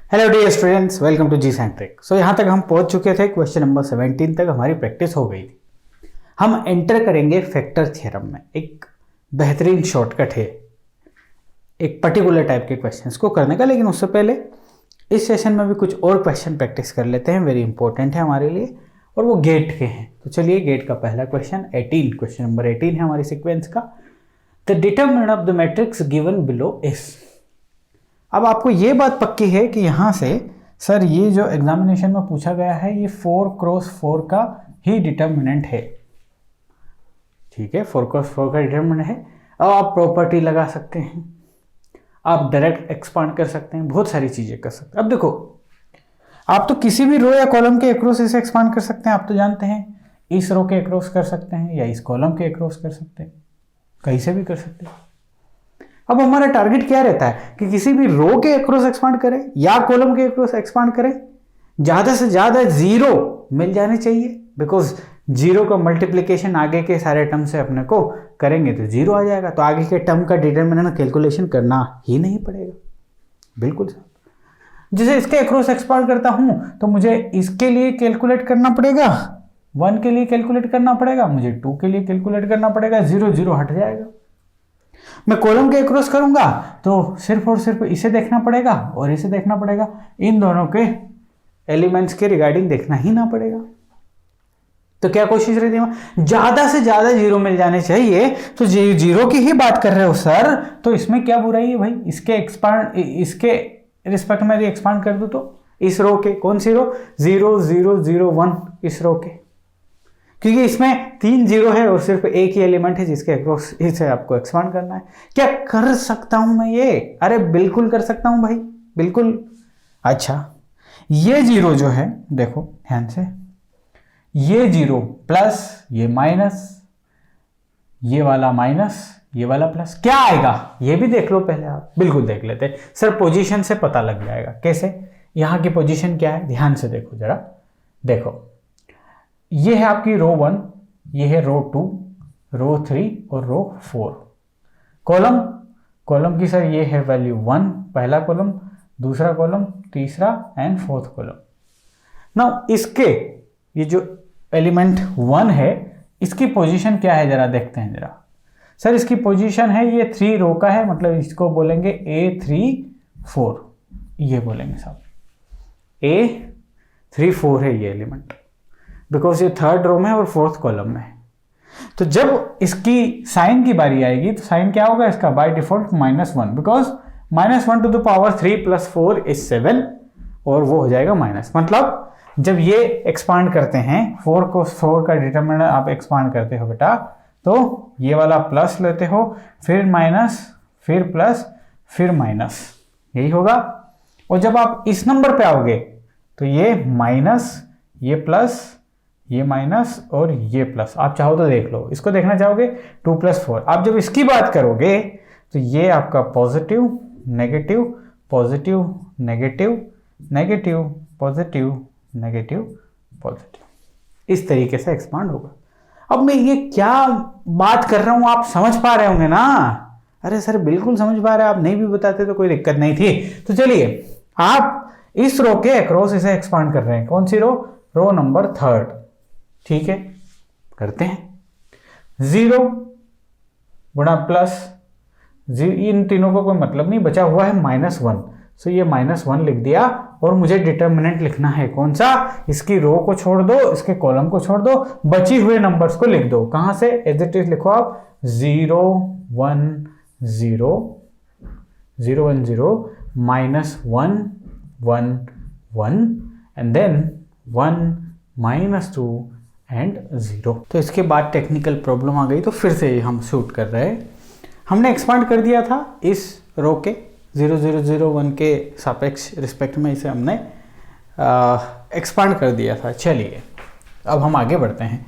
Hello dear students, welcome to G centric. So यहाँ तक हम पहुँच चुके थे, क्वेश्चन नंबर 17 तक हमारी प्रैक्टिस हो गई थी। हम एंटर करेंगे फैक्टर थ्योरम में। एक बेहतरीन शॉर्टकट है एक पर्टिकुलर टाइप के क्वेश्चंस को करने का, लेकिन उससे पहले इस सेशन में भी कुछ और क्वेश्चन प्रैक्टिस कर लेते हैं। वेरी इंपॉर्टेंट है हमारे लिए और वो गेट के हैं। तो चलिए, गेट का पहला क्वेश्चन 18, क्वेश्चन नंबर 18 है हमारी सिक्वेंस का। The determinant of the matrix given below is. अब आपको ये बात पक्की है कि यहाँ से सर ये जो एग्जामिनेशन में पूछा गया है ये 4x4 का ही डिटरमिनेंट है। ठीक है, 4x4 का डिटरमिनेंट है। अब आप प्रॉपर्टी लगा सकते हैं, आप डायरेक्ट एक्सपांड कर सकते हैं, बहुत सारी चीज़ें कर सकते हैं। अब देखो, आप तो किसी भी रो या कॉलम के अक्रॉस इसे एक्सपांड कर सकते हैं। आप तो जानते हैं इस रो के अक्रॉस कर सकते हैं या इस कॉलम के अक्रॉस कर सकते हैं, कहीं से भी कर सकते हैं। अब हमारा टारगेट क्या रहता है कि किसी भी रो के अक्रॉस एक्सपांड करें या कॉलम के अक्रॉस एक्सपांड करें, ज्यादा से ज्यादा 0 मिल जाने चाहिए। बिकॉज 0 का मल्टीप्लिकेशन आगे के सारे टर्म से अपने को करेंगे तो 0 आ जाएगा, तो आगे के टर्म का डिटरमिनेंट कैलकुलेशन करना ही नहीं पड़ेगा। बिल्कुल सर, जैसे इसके अक्रॉस एक्सपांड करता हूं तो मुझे इसके लिए कैलकुलेट करना पड़ेगा, 1 के लिए कैलकुलेट करना पड़ेगा, मुझे 2 के लिए कैलकुलेट करना पड़ेगा, 0 0 हट जाएगा। मैं कॉलम के अक्रॉस करूंगा तो सिर्फ और सिर्फ इसे देखना पड़ेगा और इसे देखना पड़ेगा, इन दोनों के एलिमेंट्स के रिगार्डिंग देखना ही ना पड़ेगा। तो क्या कोशिश रहती है, ज्यादा से ज्यादा 0 मिल जाने चाहिए। तो 0 की ही बात कर रहे हो सर, तो इसमें क्या बुराई है भाई? इसके रिस्पेक्ट में एक्सपांड कर दो तो इस रो के, कौन सी रो? 0 0 0 1, इस रो के, क्योंकि इसमें 3 0 है और सिर्फ एक ही एलिमेंट है जिसके अक्रॉस इसे आपको एक्सपांड करना है। क्या कर सकता हूं मैं ये? अरे बिल्कुल कर सकता हूं भाई, बिल्कुल। अच्छा, ये 0 जो है, देखो ध्यान से, ये 0 प्लस ये माइनस, ये वाला माइनस, ये वाला प्लस, क्या आएगा ये भी देख लो पहले आप। बिल्कुल देख लेते हैं सर, पोजीशन से पता लग जाएगा। कैसे? यहां की पोजीशन क्या है, ध्यान से देखो जरा। देखो, ये है आपकी रो 1, ये है रो 2, रो 3 और रो 4। कॉलम की सर ये है वैल्यू 1, पहला कॉलम, दूसरा कॉलम, तीसरा एंड फोर्थ कॉलम। नाउ इसके ये जो एलिमेंट 1 है, इसकी पोजीशन क्या है जरा देखते हैं जरा। सर इसकी पोजीशन है, ये 3 रो का है, मतलब इसको बोलेंगे A3 4, ये बोलेंगे साहब A3 4 है ये एलिमेंट, बिकॉज ये 3rd रो में और 4th कॉलम में है। तो जब इसकी साइन की बारी आएगी तो साइन क्या होगा इसका? By default -1, because -1 to the power 3 + 4 is 7, और वो हो जाएगा माइनस। मतलब जब ये एक्सपांड करते हैं, 4 को 4 का डिटरमिनेंट आप एक्सपांड करते हो बेटा, तो ये वाला प्लस लेते हो, फिर माइनस, फिर प्लस, फिर माइनस, यही होगा। और जब आप इस नंबर पे आओगे तो ये माइनस, ये प्लस, ये माइनस और ये प्लस। आप चाहो तो देख लो, इसको देखना चाहोगे 2 + 4। आप जब इसकी बात करोगे तो ये आपका positive negative positive negative negative positive negative positive, इस तरीके से एक्सपांड होगा। अब मैं ये क्या बात कर रहा हूं आप समझ पा रहे होंगे ना? अरे सर बिल्कुल समझ पा रहे हैं, आप नहीं भी बताते तो कोई दिक्कत नहीं थी। तो चलिए, आप इस रो के अक्रॉस इसे एक्सपांड कर रहे हैं। कौन सी रो? रो नंबर 3rd। ठीक है, करते हैं। 0 गुणा प्लस, इन तीनों को कोई मतलब नहीं, बचा हुआ है -1, सो ये -1 लिख दिया। और मुझे डिटरमिनेंट लिखना है कौन सा? इसकी रो को छोड़ दो, इसके कॉलम को छोड़ दो, बची हुए नंबर्स को लिख दो। कहां से? एज इट इज लिखो आप, 0 1 0 0 1 0 -1 1 1 एंड देन 1 -2 एंड 0। तो इसके बाद टेक्निकल प्रॉब्लम आ गई, तो फिर से हम शूट कर रहे हैं। हमने एक्सपांड कर दिया था इस रो के 0 0 0 1 के सापेक्ष रिस्पेक्ट में, इसे हमने एक्सपांड कर दिया था। चलिए अब हम आगे बढ़ते हैं।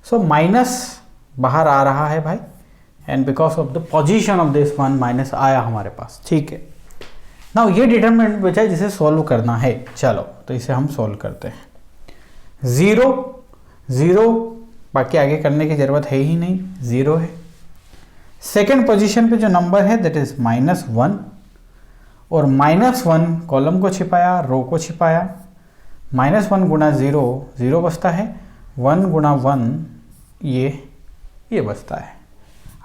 सो माइनस बाहर आ रहा है भाई, and because of the position of this one minus आया हमारे पास। ठीक है, नाउ ये डिटरमिनेंट बचा है जिसे सॉल्व करना है। चलो तो इसे हम सॉल्व करते हैं। 0 0, बाकी आगे करने की जरूरत है ही नहीं, 0 है। सेकेंड पोजीशन पे जो नंबर है दैट इज -1, और -1 कॉलम को छिपाया, रो को छिपाया। -1 गुणा 0 0 बचता है, 1 गुणा 1 ये बचता है।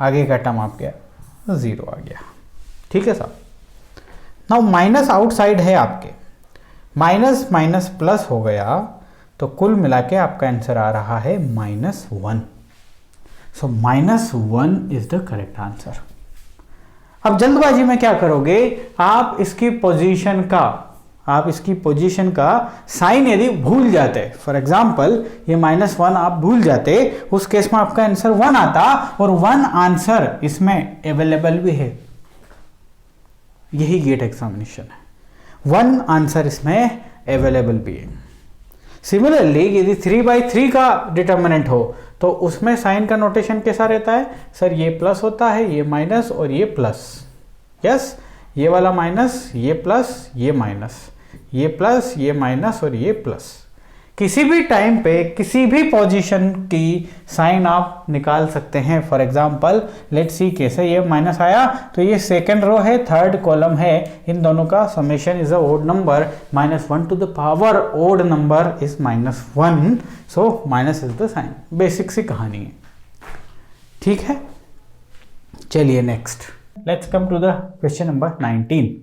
आगे का टर्म आप गया 0 आ गया। ठीक है साहब। नाउ माइनस आउटसाइड है आपके, माइनस माइनस प्लस हो गया, तो कुल मिला के आपका आंसर आ रहा है -1। सो -1 इज द करेक्ट आंसर। अब जल्दबाजी में क्या करोगे, आप इसकी पोजीशन का साइन यदि भूल जाते, फॉर एग्जाम्पल ये -1 आप भूल जाते, उस केस में आपका आंसर 1 आता, और 1 आंसर इसमें अवेलेबल भी है। यही गेट एग्जामिनेशन है, 1 आंसर इसमें अवेलेबल भी है। सिमिलरली यदि 3/3 का डिटर्मिनेंट हो तो उसमें साइन का नोटेशन कैसा रहता है, सर ये प्लस होता है, ये माइनस और ये प्लस। यस, ये वाला माइनस, ये प्लस, ये माइनस, ये प्लस, ये माइनस और ये प्लस। किसी भी टाइम पे किसी भी पोजीशन की साइन आप निकाल सकते हैं। फॉर एग्जांपल लेट्स सी, कैसे ये माइनस आया तो ये सेकंड रो है, थर्ड कॉलम है, इन दोनों का summation is a odd number, -1 to the power odd number is -1, so minus is the sign. Basic सी कहानी है। ठीक है, चलिए next, let's come to the question number 19।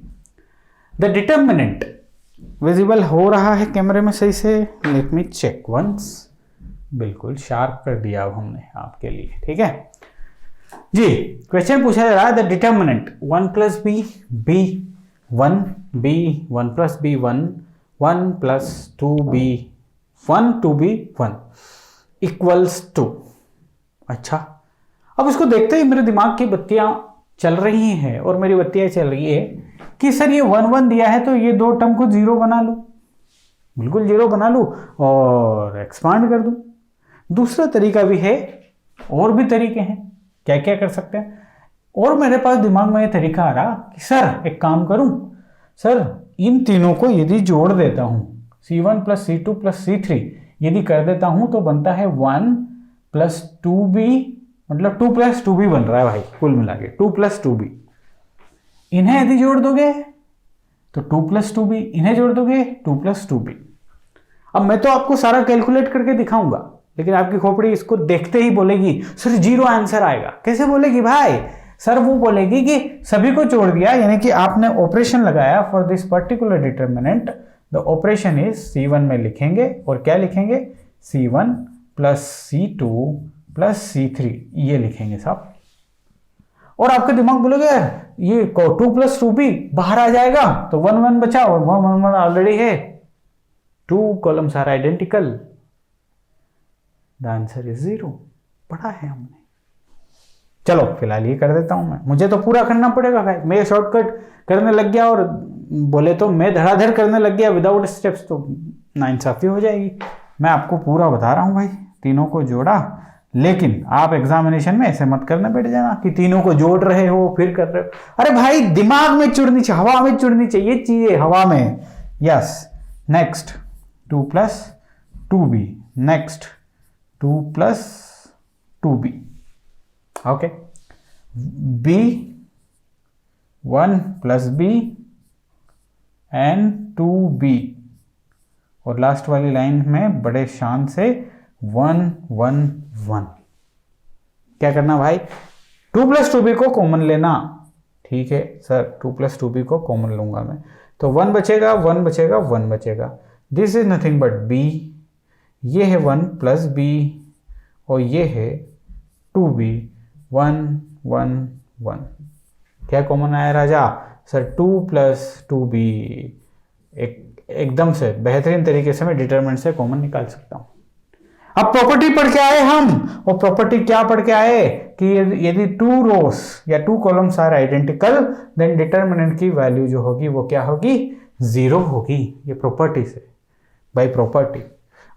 The determinant visible हो रहा है कैमरे में सही से, लेट मी चेक वंस। बिल्कुल शार्प कर दिया अब हमने आपके लिए। ठीक है जी, क्वेश्चन पूछा जा रहा है the determinant 1 + b b 1 b 1 + b 1 1 + 2b 1 2b 1 equals to. अच्छा, अब इसको देखते ही मेरे दिमाग की बत्तियां चल रही हैं, और मेरी बत्तियां चल रही है कि सर ये 1 1 दिया है तो ये दो टर्म को 0 बना लूं, बिल्कुल 0 बना लूं और एक्सपांड कर दूं। दूसरा तरीका भी है, और भी तरीके हैं, क्या क्या कर सकते हैं। और मेरे पास दिमाग में ये तरीका आ रहा कि सर एक काम करूं, सर इन तीनों को यदि जोड़ देता हूं, C1 + C2 + C3 यदि कर देता हूं तो बनता है 1 + 2b, मतलब 2 + 2b बन रहा है भाई, कुल मिला के 2 + 2b। इन्हें यदि जोड़ दोगे तो 2 + 2b, इन्हें जोड़ दोगे 2 + 2b। अब मैं तो आपको सारा कैलकुलेट करके दिखाऊंगा, लेकिन आपकी खोपड़ी इसको देखते ही बोलेगी सर 0 आंसर आएगा। कैसे बोलेगी भाई, सर वो बोलेगी कि सभी को जोड़ दिया, यानी कि आपने ऑपरेशन लगाया for this particular determinant. The operation is C1 में लिखेंगे, और क्या लिखेंगे, C1 + C2 + C3 ये लिखेंगे साहब। और आपका दिमाग बोलेगा ये 2 + 2b बाहर आ जाएगा तो 1 1 बचा, और 1 1 1 ऑलरेडी है, 2 columns are identical, the answer is 0। पढ़ा है हमने। चलो फिलहाल ये कर देता हूं मैं, मुझे तो पूरा करना पड़ेगा भाई। मैं शॉर्टकट करने लग गया, और बोले तो मैं धड़ाधड़ करने लग गया विदाउट स्टेप्स, तो नाइंसाफी हो जाएगी। मैं आपको पूरा बता रहा हूं भाई, तीनों को जोड़ा, लेकिन आप एग्जामिनेशन में ऐसे मत करने बैठ जाना कि तीनों को जोड़ रहे हो फिर कर रहे हो। अरे भाई दिमाग में चुड़नी चाहिए, हवा में चुड़नी चाहिए चीजें, हवा में। Yes, next 2 + 2b, next 2 + 2b, okay, b 1 + b and 2b, और लास्ट वाली लाइन में बड़े शान से 1 1 1। क्या करना भाई, 2 + 2b को कॉमन लेना। ठीक है सर, 2 + 2b को कॉमन लूंगा मैं, तो 1 बचेगा 1 बचेगा 1 बचेगा। This is nothing but b, ये है 1 + b, और ये है 2b 1 1 1। क्या कॉमन आया राजा, सर 2 + 2b। एकदम से बेहतरीन तरीके से मैं डिटरमिनेंट से कॉमन निकाल सकता हूं। अब प्रॉपर्टी पढ़ के आए हम, और प्रॉपर्टी क्या पढ़ के आए कि यदि 2 रोज या 2 columns are identical, then determinant की वैल्यू जो होगी वो क्या होगी, 0 होगी। ये प्रॉपर्टी से, by property.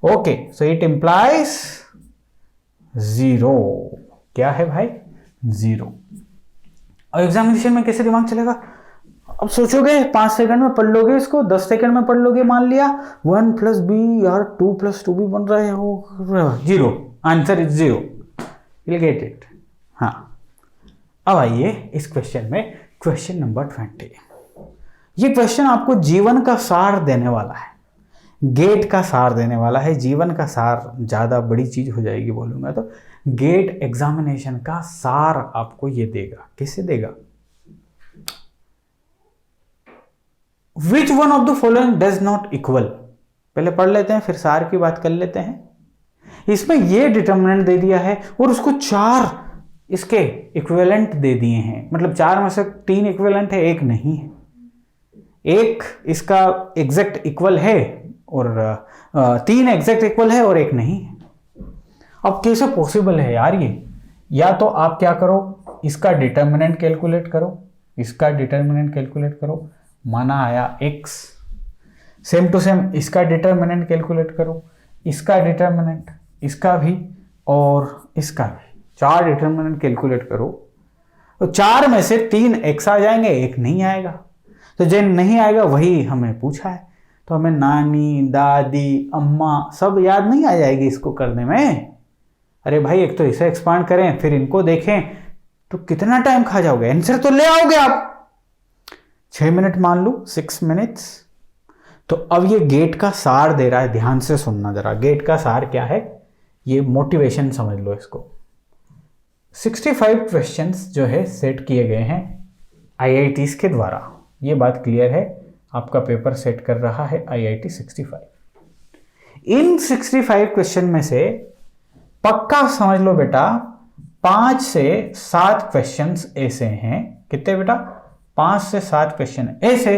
Okay, so it implies 0। क्या है भाई, 0। और एग्जामिनेशन में कैसे दिमाग चलेगा, अब सोचोगे 5 सेकंड में पढ़ लोगे इसको, 10 सेकंड में पढ़ लोगे। मान लिया 1 + b यार 2 + 2b बन रहा है, वो 0, answer is 0। Will get it. हाँ, अब आइए इस क्वेश्चन में, क्वेश्चन नंबर 20। ये क्वेश्चन आपको जीवन का सार देने वाला है, गेट का सार देने वाला है। जीवन का सार ज़्यादा बड़ी चीज हो जाएगी बोलूंगा तो। गेट एग्जामिनेशन का सार आपको ये देगा। किससे देगा? Which one of the following does not equal, पहले पढ़ लेते हैं फिर सार की बात कर लेते हैं। इसमें ये डिटर्मिनेंट दे दिया है और उसको 4 इसके इक्विवेलेंट दे दिए हैं, मतलब 4 में से 3 इक्विवेलेंट है, एक नहीं है। एक इसका एग्जैक्ट इक्वल है और 3 एग्जैक्ट इक्वल है और एक नहीं है। अब कैसे पॉसिबल है यार ये? या तो आप क्या करो, इसका डिटर्मिनेंट कैलकुलेट करो, इसका डिटर्मिनेंट कैलकुलेट करो, माना आया x, सेम टू सेम इसका डिटर्मिनेंट कैलकुलेट करो, इसका डिटर्मिनेंट, इसका भी और इसका भी, 4 डिटर्मिनेंट कैलकुलेट करो तो 4 में से 3 x आ जाएंगे, एक नहीं आएगा। तो जो नहीं आएगा वही हमें पूछा है, तो हमें नानी, दादी, अम्मा सब याद नहीं आ जाएगी इसको करने में। अरे भाई एक तो इसे एक्सपांड करें फिर इनको देखें तो कितना टाइम खा जाओगे, आंसर तो ले आओगे आप। 6 मिनट मान लो, 6 मिनट्स। तो अब ये गेट का सार दे रहा है, ध्यान से सुनना जरा। गेट का सार क्या है, ये मोटिवेशन समझ लो इसको। 65 क्वेश्चंस जो है सेट किए गए हैं IITs के द्वारा, ये बात क्लियर है। आपका पेपर सेट कर रहा है IIT 65। इन 65 क्वेश्चन में से पक्का समझ लो बेटा 5 से 7 क्वेश्चंस ऐसे हैं। कितने बेटा? 5 से 7 क्वेश्चन ऐसे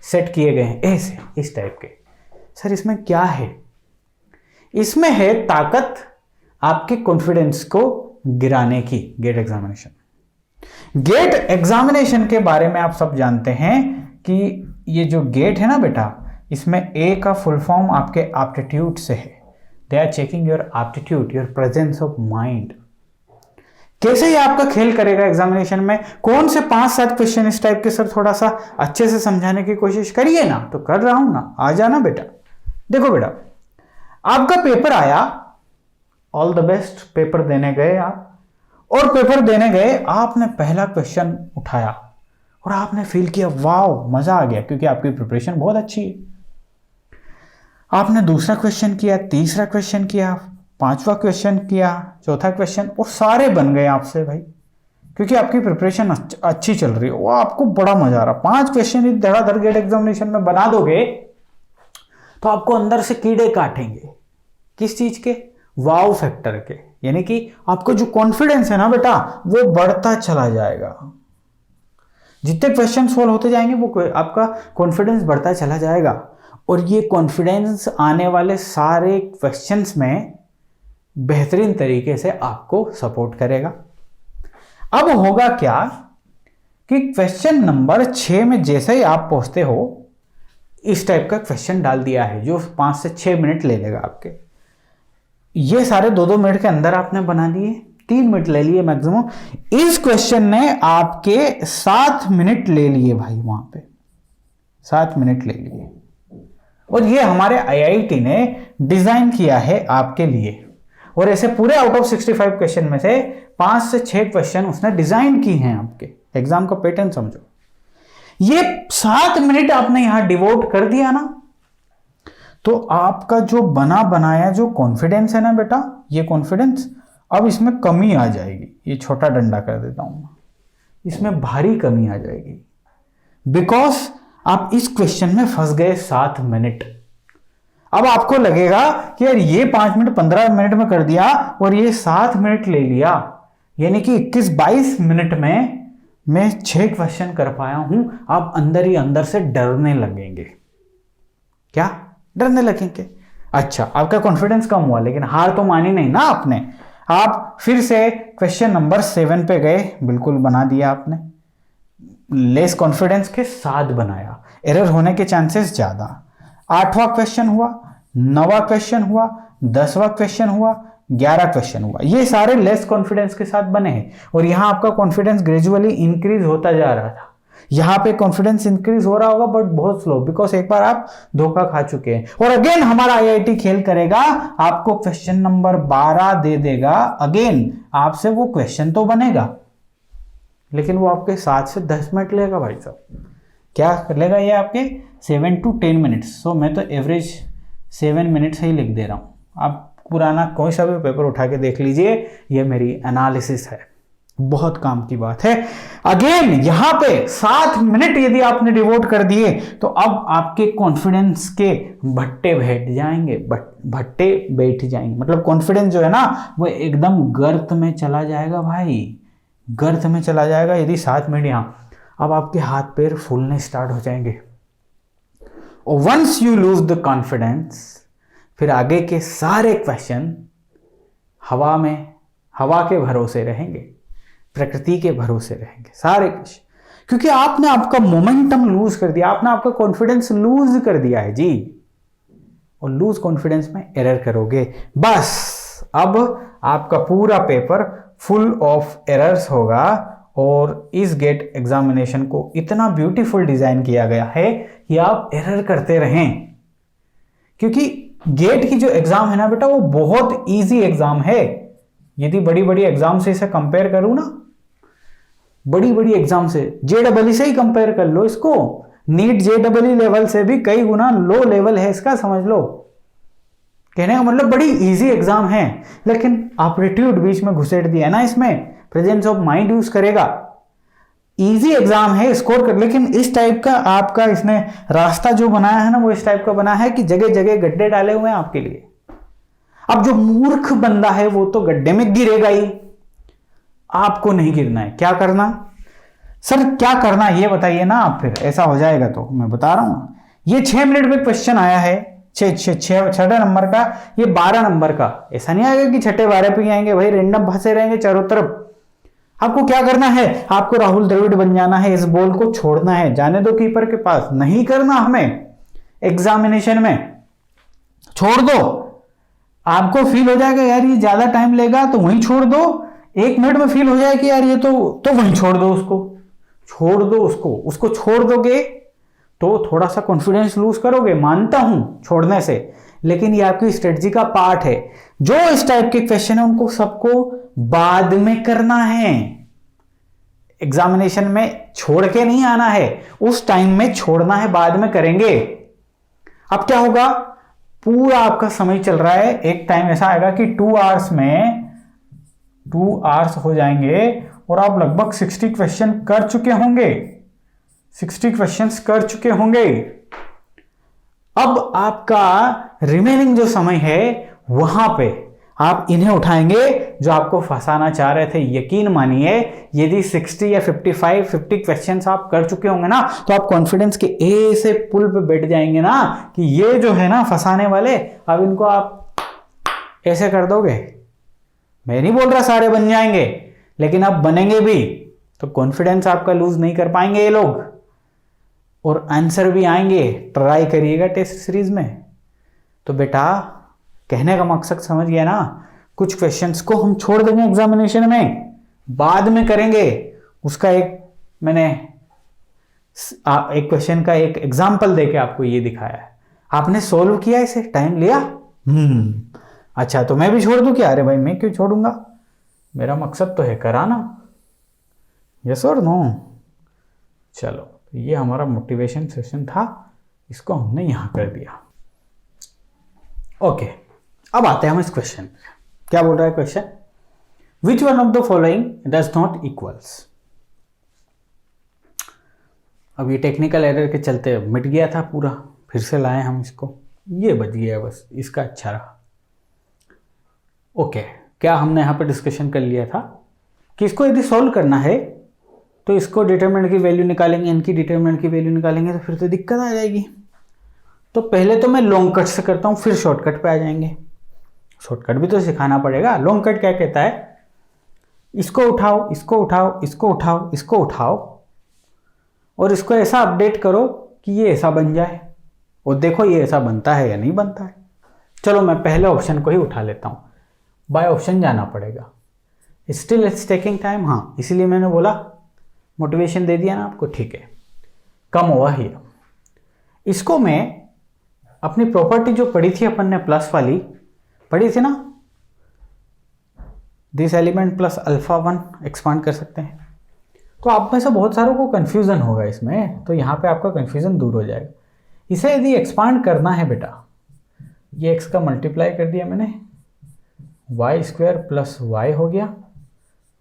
सेट किए गए हैं, ऐसे इस टाइप के। सर इसमें क्या है? इसमें है ताकत आपके कॉन्फिडेंस को गिराने की। गेट एग्जामिनेशन, गेट एग्जामिनेशन के बारे में आप सब जानते हैं कि ये जो गेट है ना बेटा, इसमें ए का फुल फॉर्म आपके एप्टीट्यूड से है। They are checking your aptitude, your presence of mind. कैसे ये आपका खेल करेगा एग्जामिनेशन में? कौन से 5-7 क्वेश्चन इस टाइप के सर थोड़ा सा अच्छे से समझाने की कोशिश करिए ना। तो कर रहा हूं ना, आ जाना बेटा। देखो बेटा, आपका पेपर आया, ऑल द बेस्ट, पेपर देने गए आप। और पेपर देने गए, आपने पहला क्वेश्चन उठाया और आपने फील किया वाव मजा आ गया, क्योंकि आपकी प्रिपरेशन बहुत अच्छी है। आपने दूसरा क्वेश्चन किया, तीसरा क्वेश्चन किया, 5वां क्वेश्चन किया, चौथा क्वेश्चन, और सारे बन गए आपसे भाई, क्योंकि आपकी प्रिपरेशन अच्छी चल रही है। वो आपको बड़ा मजा आ रहा। 5 क्वेश्चन धड़ाधड़ गेट एग्जामिनेशन में बना दोगे तो आपको अंदर से कीड़े काटेंगे। किस चीज के? वाव फैक्टर के। यानी कि आपको जो कॉन्फिडेंस है ना बेटा, वो बढ़ता चला जाएगा। जितने क्वेश्चन सोल्व होते जाएंगे वो आपका कॉन्फिडेंस बढ़ता चला जाएगा। और ये कॉन्फिडेंस आने वाले सारे क्वेश्चंस में बेहतरीन तरीके से आपको सपोर्ट करेगा। अब होगा क्या कि क्वेश्चन नंबर 6 में जैसे ही आप पहुंचते हो, इस टाइप का क्वेश्चन डाल दिया है जो 5 से 6 मिनट ले लेगा आपके। ये सारे 2-2 मिनट के अंदर आपने बना दिए, 3 मिनट ले लिए मैक्सिमम। इस क्वेश्चन ने आपके 7 मिनट ले लिए भाई, वहां पे 7 मिनट ले लिए। और ये हमारे IIT ने डिजाइन किया है आपके लिए। और ऐसे पूरे आउट ऑफ 65 क्वेश्चन में से 5 से 6 क्वेश्चन उसने डिजाइन की हैं आपके। एग्जाम का पैटर्न समझो। ये 7 मिनट आपने यहां डिवोट कर दिया ना, तो आपका जो बना बनाया जो कॉन्फिडेंस है ना बेटा, ये कॉन्फिडेंस अब इसमें कमी आ जाएगी। ये छोटा डंडा कर देता हूं, इसमें भारी कमी आ जाएगी। बिकॉज आप इस क्वेश्चन में फंस गए 7 मिनट। अब आपको लगेगा कि यार ये 5 मिनट 15 मिनट में कर दिया और ये 7 मिनट ले लिया, यानी कि 21-22 मिनट में मैं 6 क्वेश्चन कर पाया हूं। आप अंदर ही अंदर से डरने लगेंगे। क्या डरने लगेंगे? अच्छा, आपका कॉन्फिडेंस कम हुआ, लेकिन हार तो मानी नहीं ना आपने। आप फिर से क्वेश्चन नंबर 7 पे गए, बिल्कुल बना दिया आपने। लेस कॉन्फिडेंस के साथ बनाया, एरर होने के चांसेस ज्यादा। 8वां क्वेश्चन हुआ, 9वां क्वेश्चन हुआ, 10वां क्वेश्चन हुआ, 11 क्वेश्चन हुआ। ये सारे लेस कॉन्फिडेंस के साथ बने हैं। और यहां आपका कॉन्फिडेंस ग्रेजुअली इंक्रीज होता जा रहा था। यहां पे कॉन्फिडेंस इंक्रीज हो रहा होगा बट बहुत स्लो, बिकॉज एक बार आप धोखा खा चुके हैं। और अगेन हमारा IIT खेल करेगा, आपको क्वेश्चन नंबर 12 दे देगा। अगेन आपसे वो क्वेश्चन तो बनेगा, लेकिन वो आपके 7 से 10 मिनट लेगा भाई साहब। क्या कर लेगा ये आपके 7 to 10 मिनट्स। सो मैं तो एवरेज 7 मिनट से ही लिख दे रहा हूँ। आप पुराना कोई सा भी पेपर उठा के देख लीजिए, ये मेरी एनालिसिस है, बहुत काम की बात है। अगेन यहाँ पे 7 मिनट यदि आपने डिवोट कर दिए तो अब आपके कॉन्फिडेंस के भट्टे बैठ जाएंगे, भट्टे बैठ जाएंगे, मतलब कॉन्फिडेंस जो है ना वो एकदम गर्त में चला जाएगा भाई, गर्त में चला जाएगा। यदि 7 मिनट यहाँ, अब आपके हाथ पैर फूलने स्टार्ट हो जाएंगे। और once you lose the confidence, फिर आगे के सारे क्वेश्चन हवा में, हवा के भरोसे रहेंगे, प्रकृति के भरोसे रहेंगे सारे क्वेश्चन, क्योंकि आपने आपका मोमेंटम लूज कर दिया, आपने आपका कॉन्फिडेंस लूज कर दिया है जी। और लूज कॉन्फिडेंस में एरर करोगे, बस अब आपका पूरा पेपर फुल ऑफ एरर्स होगा। और इस गेट एग्जामिनेशन को इतना ब्यूटीफुल डिजाइन किया गया है कि आप एरर करते रहें, क्योंकि गेट की जो एग्जाम है ना बेटा वो बहुत इजी एग्जाम है। यदि बड़ी बड़ी एग्जाम से इसे कंपेयर करूं ना, बड़ी बड़ी एग्जाम से, JEE से ही कंपेयर कर लो इसको, नीट JEE लेवल से भी कई गुना लो लेवल है इसका, समझ लो। कहने का मतलब बड़ी इजी एग्जाम है, लेकिन एप्टीट्यूड बीच में घुसेड़ दिया ना इसमें, प्रेजेंस ऑफ माइंड यूज करेगा। इजी एग्जाम है, स्कोर कर, लेकिन इस टाइप का आपका इसने रास्ता जो बनाया है ना वो इस टाइप का बना है कि जगह जगह गड्ढे डाले हुए हैं आपके लिए। अब जो मूर्ख बंदा है वो तो गड्ढे में गिरेगा ही, आपको नहीं गिरना है। क्या करना सर, क्या करना है ये बताइए ना आप, फिर ऐसा हो जाएगा तो मैं बता रहा हूं। ये 6 मिनट में क्वेश्चन आया है, छठे नंबर का, ये 12 नंबर का। ऐसा नहीं आएगा कि छठे 12 पे आएंगे भाई, रेंडम फंसे रहेंगे चारों तरफ। आपको क्या करना है, आपको राहुल द्रविड़ बन जाना है, इस बॉल को छोड़ना है, जाने दो कीपर के पास, नहीं करना हमें एग्जामिनेशन में, छोड़ दो। आपको फील हो जाएगा यार ये ज्यादा टाइम लेगा तो वहीं छोड़ दो, 1 मिनट में फील हो जाए कि यार ये तो वहीं छोड़ दो, उसको छोड़ दो, उसको छोड़ दोगे तो थोड़ा सा कॉन्फिडेंस लूज करोगे, मानता हूं छोड़ने से, लेकिन ये आपकी स्ट्रेटजी का पार्ट है। जो इस टाइप के क्वेश्चन है उनको सबको बाद में करना है, एग्जामिनेशन में छोड़ के नहीं आना है, उस टाइम में छोड़ना है, बाद में करेंगे। अब क्या होगा, पूरा आपका समय चल रहा है, एक टाइम ऐसा आएगा कि 2 आवर्स में 2 आवर्स हो जाएंगे और आप लगभग 60 क्वेश्चन कर चुके होंगे, 60 क्वेश्चंस कर चुके होंगे। अब आपका रिमेनिंग जो समय है वहां पे आप इन्हें उठाएंगे जो आपको फंसाना चाह रहे थे। यकीन मानिए यदि 60 या 50 क्वेश्चंस आप कर चुके होंगे ना तो आप कॉन्फिडेंस के ऐसे पुल पे बैठ जाएंगे ना कि ये जो है ना फंसाने वाले, अब इनको आप ऐसे कर दोगे। मैं नहीं बोल रहा सारे बन जाएंगे, लेकिन आप बनेंगे भी तो कॉन्फिडेंस आपका लूज नहीं कर पाएंगे ये लोग, और आंसर भी आएंगे। ट्राई करिएगा टेस्ट सीरीज में। तो बेटा कहने का मकसद समझ गया ना, कुछ क्वेश्चंस को हम छोड़ देंगे एग्जामिनेशन में, बाद में करेंगे। उसका मैंने एक क्वेश्चन का एक एग्जांपल देके आपको ये दिखाया है, आपने सोल्व किया, इसे टाइम लिया, अच्छा तो मैं भी छोड़ दूं क्या? अरे भाई मैं क्यों छोड़ूंगा, मेरा मकसद तो है कराना, यस और नो। चलो ये हमारा मोटिवेशन सेशन था, इसको हमने यहां कर दिया। ओके, अब आते हैं हम इस क्वेश्चन पे। क्या बोल रहा है question, which one of the following does not equals. अब ये टेक्निकल एरर के चलते मिट गया था पूरा, फिर से लाए हम इसको, ये बच गया बस, इसका अच्छा रहा। ओके, क्या हमने यहाँ पे डिस्कशन कर लिया था कि इसको यदि सॉल्व करना है तो इसको डिटरमिनेंट की वैल्यू निकालेंगे, इनकी डिटरमिनेंट की वैल्यू निकालेंगे, तो फिर तो दिक्कत आ जाएगी। तो पहले तो मैं लॉन्ग कट से करता हूँ, फिर शॉर्टकट पे आ जाएंगे। शॉर्टकट भी तो सिखाना पड़ेगा। लॉन्ग कट क्या कहता है, इसको उठाओ, इसको उठाओ, इसको उठाओ, इसको उठाओ और इसको ऐसा अपडेट करो कि ये ऐसा बन जाए, और देखो ये ऐसा बनता है या नहीं बनता है। चलो मैं पहले ऑप्शन को ही उठा लेता हूँ, बाय ऑप्शन जाना पड़ेगा, स्टिल इट्स टेकिंग टाइम। हाँ इसीलिए मैंने बोला, मोटिवेशन दे दिया ना आपको, ठीक है। कम हुआ ही, इसको मैं अपनी प्रॉपर्टी जो पढ़ी थी अपन ने, प्लस वाली पढ़ी थी ना, this element plus alpha 1 expand कर सकते हैं। तो आप में से बहुत सारों को कन्फ्यूज़न होगा इसमें, तो यहाँ पे आपका कन्फ्यूज़न दूर हो जाएगा। इसे यदि एक्सपांड करना है बेटा, ये x का मल्टीप्लाई कर दिया मैंने, वाई स्क्वायर प्लस वाई हो गया,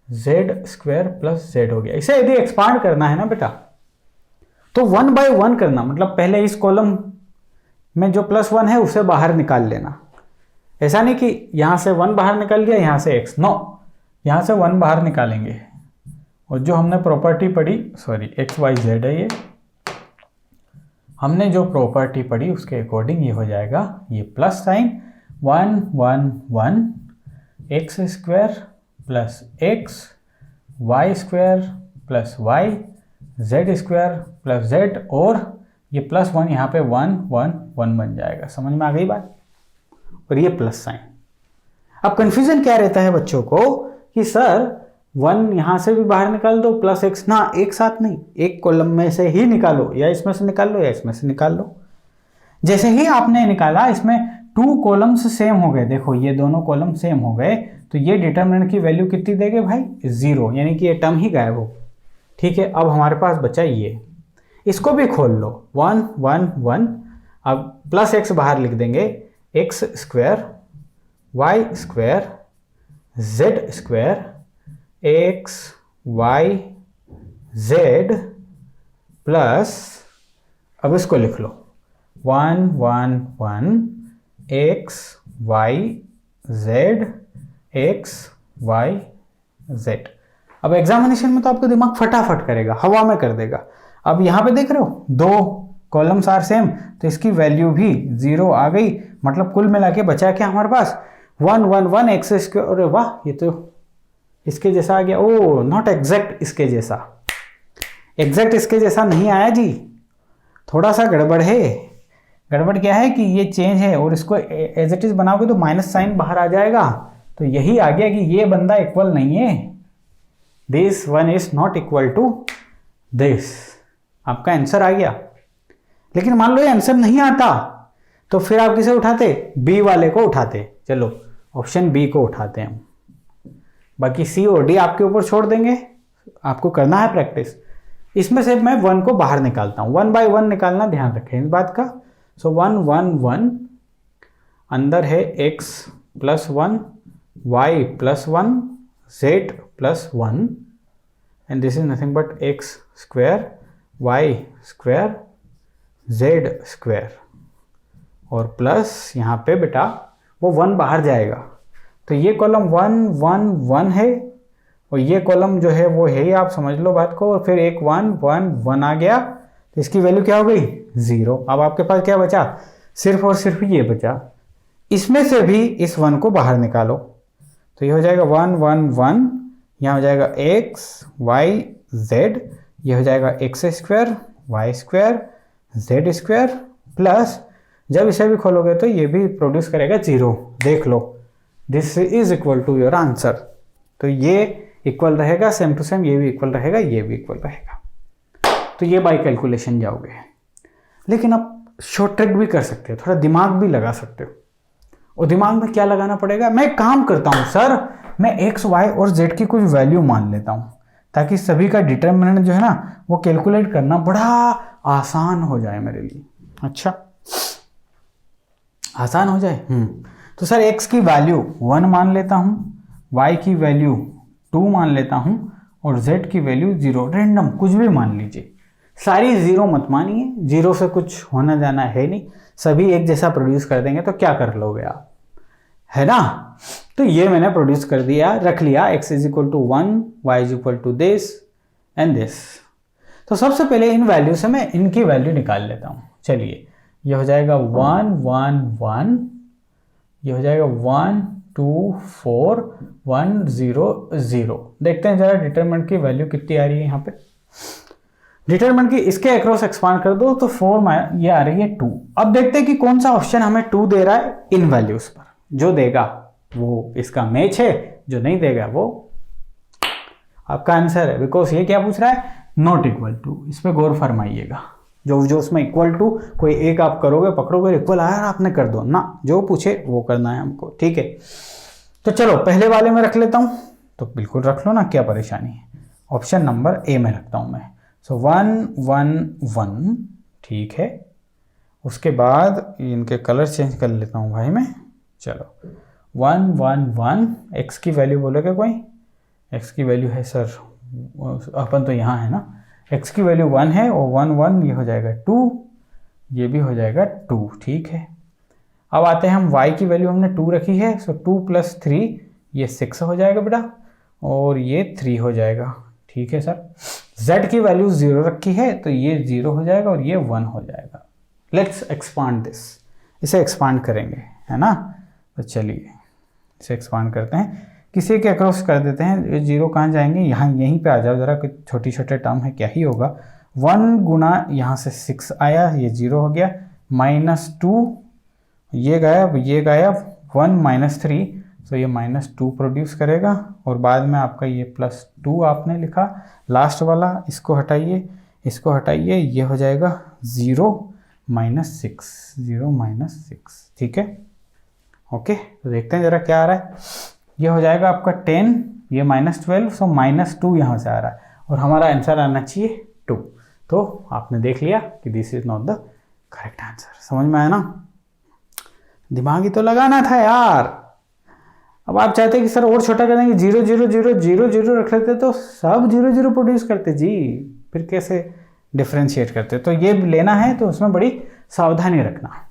जेड स्क्वायर प्लस जेड हो गया। इसे यदि एक्सपांड करना है ना बेटा, तो 1 बाय 1 करना, मतलब पहले इस कॉलम में जो +1 है उसे बाहर निकाल लेना। ऐसा नहीं कि यहाँ से 1 बाहर निकल गया, यहाँ से x, नो, यहाँ से 1 बाहर निकालेंगे। और जो हमने प्रॉपर्टी पढ़ी, सॉरी एक्स वाई जेड है ये, हमने जो प्रॉपर्टी पढ़ी उसके अकॉर्डिंग ये हो जाएगा, ये plus sign 1 1 1 x square plus x, y square plus y, z square plus z, और ये +1 यहाँ पे 1 1 1 बन जाएगा। समझ में आ गई बात? और ये प्लस साइन। अब कन्फ्यूजन क्या रहता है बच्चों को कि सर 1 यहाँ से भी बाहर निकाल दो प्लस x, ना एक साथ नहीं, एक कॉलम में से ही निकालो, या इसमें से निकाल लो या इसमें से निकाल लो। जैसे ही आपने निकाला इसमें 2 कॉलम्स सेम हो गए, देखो ये दोनों कॉलम सेम हो गए, तो ये डिटरमिनेंट की वैल्यू कितनी देंगे भाई? 0, यानी कि ये टर्म ही गायब हो। ठीक है, अब हमारे पास बचा ये, इसको भी खोल लो, 1 1 1, अब प्लस x बाहर लिख देंगे, x square y square z square x y z plus, अब इसको लिख लो 1 1 1 x y z x y z. अब एग्जामिनेशन में तो आपका दिमाग फटाफट करेगा, हवा में कर देगा। अब यहाँ पे देख रहे हो 2 कॉलम्स आर सेम, तो इसकी वैल्यू भी 0 आ गई, मतलब कुल मिला के बचा क्या हमारे पास? 1 1 1 एक्स स्क्वायर। अरे वाह, ये तो इसके जैसा आ गया। ओ नॉट एग्जैक्ट इसके जैसा, एग्जैक्ट इसके जैसा नहीं आया जी, थोड़ा सा गड़बड़ है। गड़बड़ क्या है कि ये चेंज है, और इसको एज इट इज बनाओगे तो माइनस साइन बाहर आ जाएगा, तो यही आ गया कि ये बंदा इक्वल नहीं है, this one is not equal to this. आपका आंसर आ गया। लेकिन मान लो ये आंसर नहीं आता, तो फिर आप किसे उठाते? बी वाले को उठाते। चलो ऑप्शन बी को उठाते हैं हम, बाकी सी और डी आपके ऊपर छोड़ देंगे, आपको करना है प्रैक्टिस। इसमें से मैं 1 को बाहर निकालता हूँ, 1 बाय 1 निकालना, ध्यान रखें इस बात का। सो 1 1 1, अंदर है x plus 1 y plus 1 z plus 1, and this is nothing but x square y square z square, और प्लस यहाँ पे बेटा वो 1 बाहर जाएगा, तो ये कॉलम 1 1 1 है, और ये कॉलम जो है वो है ही, आप समझ लो बात को। और फिर एक 1 1 1 आ गया, तो इसकी वैल्यू क्या हो गई? 0। अब आपके पास क्या बचा? सिर्फ और सिर्फ ये बचा। इसमें से भी इस 1 को बाहर निकालो, तो ये हो जाएगा 1 1 1, यहाँ हो जाएगा x y z, ये हो जाएगा x square y square z square, plus जब इसे भी खोलोगे तो ये भी प्रोड्यूस करेगा 0। देख लो, this is equal to your answer. तो ये इक्वल रहेगा सेम टू सेम, ये भी इक्वल रहेगा, ये भी इक्वल रहेगा, तो ये बाय कैलकुलेशन जाओगे। लेकिन आप शॉर्ट ट्रिक भी कर सकते हो, थोड़ा दिमाग भी लगा सकते हो। और दिमाग में क्या लगाना पड़ेगा? मैं एक काम करता हूँ सर, मैं एक्स वाई और जेड की कुछ वैल्यू मान लेता हूँ, ताकि सभी का डिटरमिनेंट जो है ना वो कैलकुलेट करना बड़ा आसान हो जाए मेरे लिए। अच्छा, आसान हो जाए। तो सर x की वैल्यू 1 मान लेता हूँ, y की वैल्यू 2 मान लेता हूँ, और z की वैल्यू 0, रेंडम कुछ भी मान लीजिए। सारी 0 मत मानिए, 0 से कुछ होना जाना है नहीं, सभी एक जैसा प्रोड्यूस कर देंगे तो क्या कर लोगे आप, है ना। तो ये मैंने प्रोड्यूस कर दिया, रख लिया, x is equal to 1, y is equal to this and this. तो सबसे पहले इन वैल्यू से मैं इनकी वैल्यू निकाल लेता हूँ। चलिए, ये हो जाएगा 1 1 1, ये हो जाएगा 1 2 4 1 0 0। देखते हैं जरा डिटरमिनेंट की वैल्यू कितनी आ रही है यहाँ पे। डिटरमिनेंट की इसके अक्रॉस एक्सपांड कर दो तो 4 ये आ रही है 2। अब देखते हैं कि कौन सा ऑप्शन हमें 2 दे रहा है इन वैल्यूज पर। जो देगा वो इसका मैच है, जो नहीं देगा वो आपका आंसर है। बिकॉज ये क्या पूछ रहा है? Not equal to. इस पर गौर फरमाइएगा। जो उसमें इक्वल टू कोई एक आप करोगे, पकड़ोगे, इक्वल आया आपने कर दो ना, जो पूछे वो करना है हमको। ठीक है, तो चलो पहले वाले में रख लेता हूं। तो बिल्कुल रख लो ना, क्या परेशानी है। ऑप्शन नंबर ए में रखता हूँ मैं। सो 1 1 1, ठीक है। उसके बाद इनके कलर चेंज कर लेता हूँ भाई मैं। चलो 1 1 1, एक्स की वैल्यू बोलेगा कोई? एक्स की वैल्यू है सर, अपन तो यहाँ है ना, एक्स की वैल्यू 1 है और 1 1 ये हो जाएगा 2, ये भी हो जाएगा 2, ठीक है। अब आते हैं हम y की वैल्यू हमने 2 रखी है, सो 2 + 3 ये 6 हो जाएगा बेटा, और ये 3 हो जाएगा, ठीक है सर। z की वैल्यू 0 रखी है तो ये 0 हो जाएगा और ये 1 हो जाएगा। लेट्स एक्सपांड दिस, इसे एक्सपांड करेंगे, है ना। तो चलिए इसे एक्सपांड करते हैं, किसी के अक्रॉस कर देते हैं। ये 0 कहाँ जाएंगे, यहाँ यहीं पे आ जाओ जरा, कुछ छोटी छोटे टर्म है, क्या ही होगा। 1 गुना यहाँ से 6 आया, ये 0 हो गया, -2 ये गायब, ये गायब, 1 - 3, तो ये -2 प्रोड्यूस करेगा। और बाद में आपका ये +2 आपने लिखा, लास्ट वाला इसको हटाइए, इसको हटाइए, ये हो जाएगा 0 - 6, 0 - 6, ठीक है। ओके, तो देखते हैं जरा क्या आ रहा है। ये हो जाएगा आपका 10, ये -12, सो -2 यहाँ से आ रहा है और हमारा आंसर आना चाहिए 2। तो आपने देख लिया कि this is not the correct answer. समझ में आया ना? दिमाग ही तो लगाना था यार। अब आप चाहते कि सर और छोटा कर देंगे, 0 0 0 0 0 रख लेते तो सब 0 0 प्रोड्यूस करते जी, फिर कैसे डिफ्रेंशिएट करते। तो ये लेना है तो उसमें बड़ी सावधानी रखना।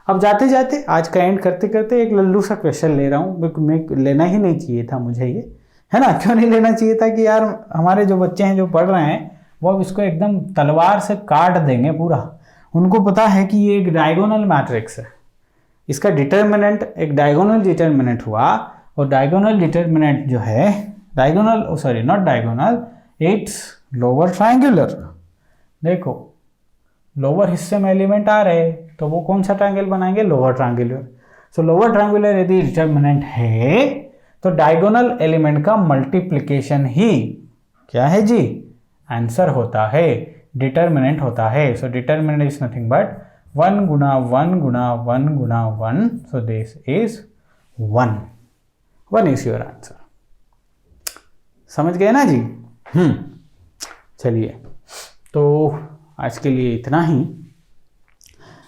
अब जाते जाते आज का एंड करते करते एक लल्लू सा क्वेश्चन ले रहा हूँ, मैं लेना ही नहीं चाहिए था मुझे ये, है ना। क्यों नहीं लेना चाहिए था कि यार हमारे जो बच्चे हैं जो पढ़ रहे हैं वो अब इसको एकदम तलवार से काट देंगे पूरा। उनको पता है कि ये एक डायगोनल मैट्रिक्स है, इसका डिटर्मिनेंट एक डायगोनल डिटर्मिनेंट हुआ, और डायगोनल डिटर्मिनेंट जो है diagonal, sorry not diagonal, it's lower triangular. देखो लोअर हिस्से में एलिमेंट आ रहे तो वो कौन सा ट्रायंगल बनाएंगे, lower triangular. So lower triangular यदि डिटर्मिनेंट है तो डायगोनल एलिमेंट का मल्टीप्लिकेशन ही क्या है जी, आंसर होता है, डिटर्मिनेंट होता है। So determinant is nothing but 1 गुना 1 गुना 1 गुना 1, so this is 1। 1 is your answer. समझ गए ना जी? चलिए, तो आज के लिए इतना ही।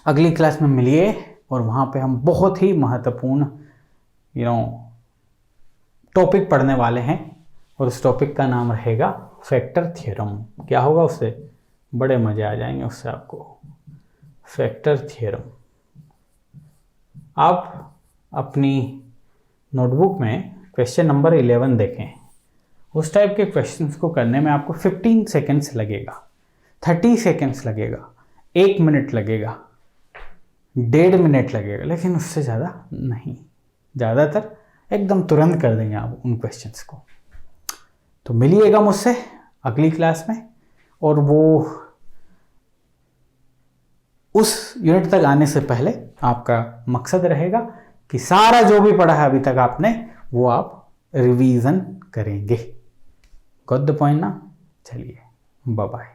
अगली क्लास में मिलिए और वहाँ पे हम बहुत ही महत्वपूर्ण टॉपिक पढ़ने वाले हैं, और उस टॉपिक का नाम रहेगा फैक्टर थ्योरम। क्या होगा उससे, बड़े मज़े आ जाएंगे उससे आपको। फैक्टर थ्योरम आप अपनी नोटबुक में क्वेश्चन नंबर 11 देखें। उस टाइप के क्वेश्चंस को करने में आपको 15 सेकेंड्स लगेगा, 30 सेकेंड्स लगेगा, 1 मिनट लगेगा, 1.5 मिनट लगेगा, लेकिन उससे ज़्यादा नहीं। ज़्यादातर एकदम तुरंत कर देंगे आप उन क्वेश्चंस को। तो मिलिएगा मुझसे अगली क्लास में, और वो उस यूनिट तक आने से पहले आपका मकसद रहेगा कि सारा जो भी पढ़ा है अभी तक आपने वो आप रिवीजन करेंगे। गॉट द पॉइंट ना? चलिए, बाय बाय।